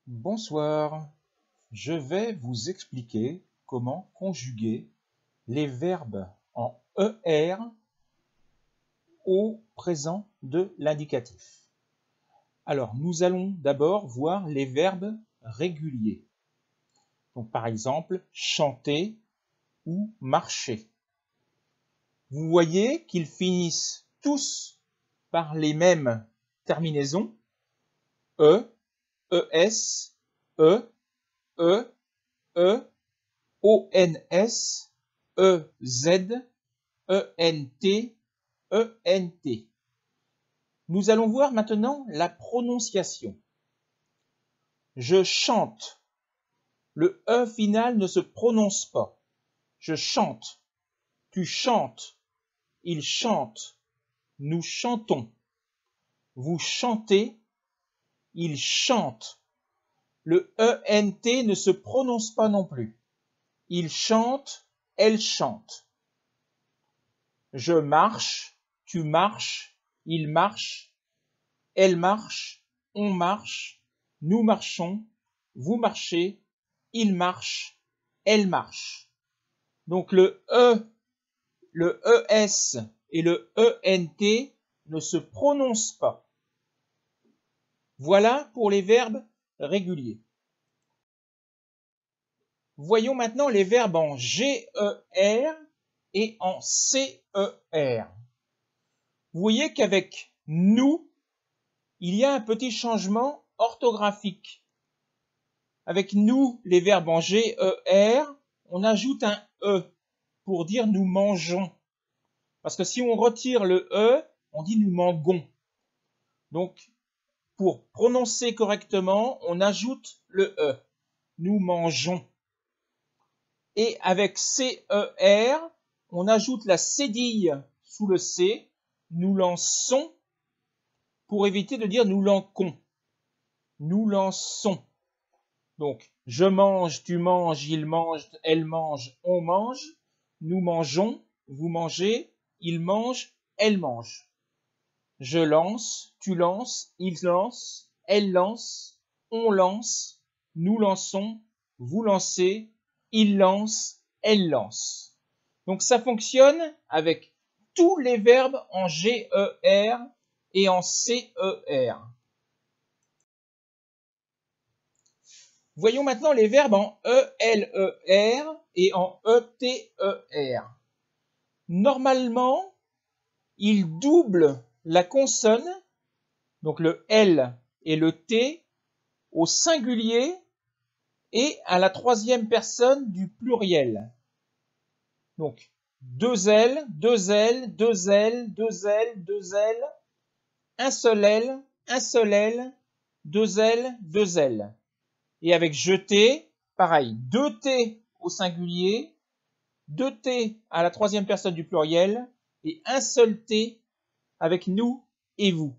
Bonsoir, je vais vous expliquer comment conjuguer les verbes en ER au présent de l'indicatif. Alors, nous allons d'abord voir les verbes réguliers. Donc, par exemple, chanter ou marcher. Vous voyez qu'ils finissent tous par les mêmes terminaisons E, ES, E, E, E, ONS, EZ, ENT, ENT. Nous allons voir maintenant la prononciation. Je chante. Le E final ne se prononce pas. Je chante. Tu chantes. Il chante. Nous chantons. Vous chantez. Il chante. Le ENT ne se prononce pas non plus. Il chante. Elle chante. Je marche. Tu marches. Il marche. Elle marche. On marche. Nous marchons. Vous marchez. Il marche. Elle marche. Donc le E, le ES et le ENT ne se prononcent pas. Voilà pour les verbes réguliers. Voyons maintenant les verbes en GER et en CER. Vous voyez qu'avec nous, il y a un petit changement orthographique. Avec nous, les verbes en GER, on ajoute un E pour dire nous mangeons. Parce que si on retire le E, on dit nous manguons. Donc, pour prononcer correctement, on ajoute le E. Nous mangeons. Et avec CER, on ajoute la cédille sous le C. Nous lançons pour éviter de dire nous lançons. Nous lançons. Donc, je mange, tu manges, il mange, elle mange, on mange. Nous mangeons, vous mangez, il mange, elle mange. Je lance, tu lances, il lance, elle lance, on lance, nous lançons, vous lancez, il lance, elle lance. Donc ça fonctionne avec tous les verbes en GER et en CER. Voyons maintenant les verbes en ELER et en ETER. Normalement, ils doublent la consonne, donc le L et le T, au singulier et à la troisième personne du pluriel. Donc, deux L, deux L, deux L, deux L, deux L, un seul L, deux L, deux L. Et avec jeter, pareil, deux T au singulier, deux T à la troisième personne du pluriel et un seul T avec nous et vous.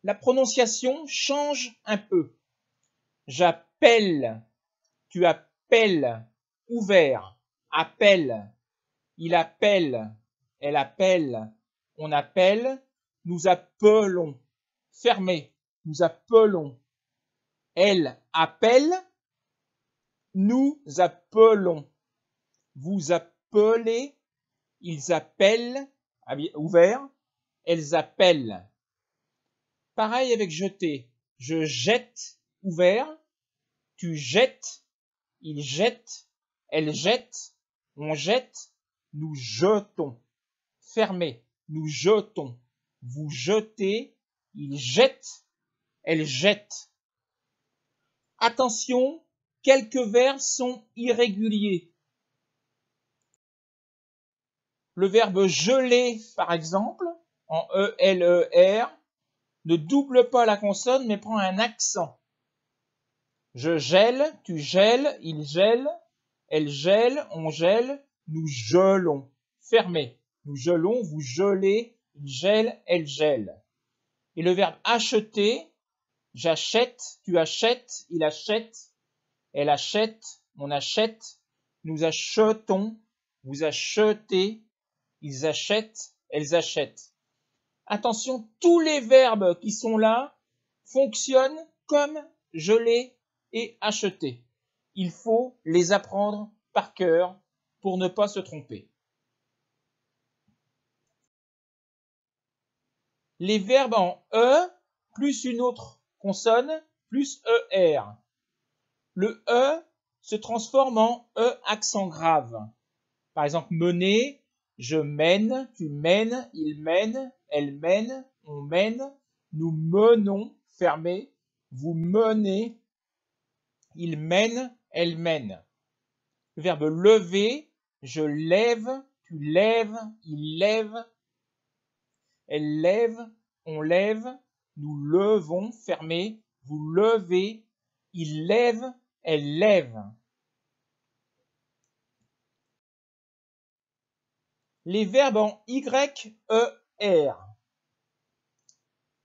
La prononciation change un peu. J'appelle, tu appelles, ouvert, appelle, il appelle, elle appelle, on appelle, nous appelons, fermé, nous appelons, elle appelle, nous appelons, vous appelez, ils appellent, ouvert, elles appellent. Pareil avec jeter. Je jette, ouvert, tu jettes, il jette, elle jette, on jette, nous jetons. Fermé, nous jetons. Vous jetez, il jette, elle jette. Attention, quelques verbes sont irréguliers. Le verbe geler, par exemple, en ELER, ne double pas la consonne, mais prend un accent. Je gèle, tu gèles, il gèle, elle gèle, on gèle, nous gelons. Fermé. Nous gelons, vous gelez, il gèle, elle gèle. Et le verbe acheter, j'achète, tu achètes, il achète, elle achète, on achète, nous achetons, vous achetez, ils achètent, elles achètent. Attention, tous les verbes qui sont là fonctionnent comme gelé et acheté. Il faut les apprendre par cœur pour ne pas se tromper. Les verbes en E plus une autre consonne plus ER. Le E se transforme en E accent grave. Par exemple, mener, je mène, tu mènes, il mène, elle mène, on mène, nous menons, fermé, vous menez, il mène, elle mène. Le verbe lever, je lève, tu lèves, il lève, elle lève, on lève, nous levons, fermé, vous levez, il lève, elle lève. Les verbes en Y, E, R.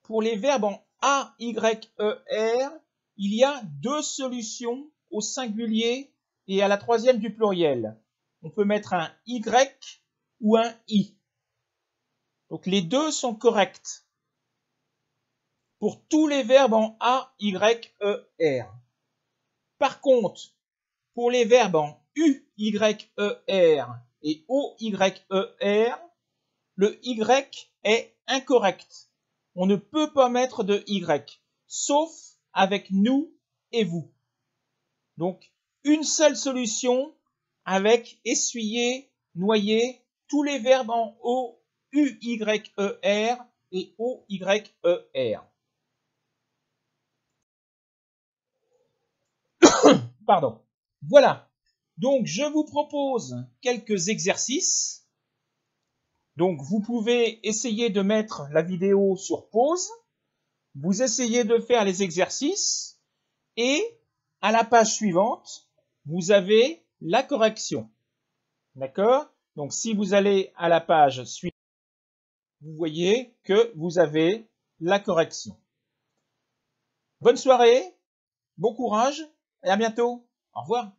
Pour les verbes en A, Y, E, R, il y a deux solutions au singulier et à la troisième du pluriel. On peut mettre un Y ou un I. Donc les deux sont corrects pour tous les verbes en A, Y, E, R. Par contre, pour les verbes en U, Y, E, R et O, Y, E, R, le Y est incorrect. On ne peut pas mettre de Y, sauf avec nous et vous. Donc, une seule solution avec essuyer, noyer, tous les verbes en O, U, Y, E, R et O, Y, E, R. Pardon. Voilà. Donc, je vous propose quelques exercices. Donc, vous pouvez essayer de mettre la vidéo sur pause. Vous essayez de faire les exercices et à la page suivante, vous avez la correction. D'accord? Donc, si vous allez à la page suivante, vous voyez que vous avez la correction. Bonne soirée, bon courage et à bientôt. Au revoir.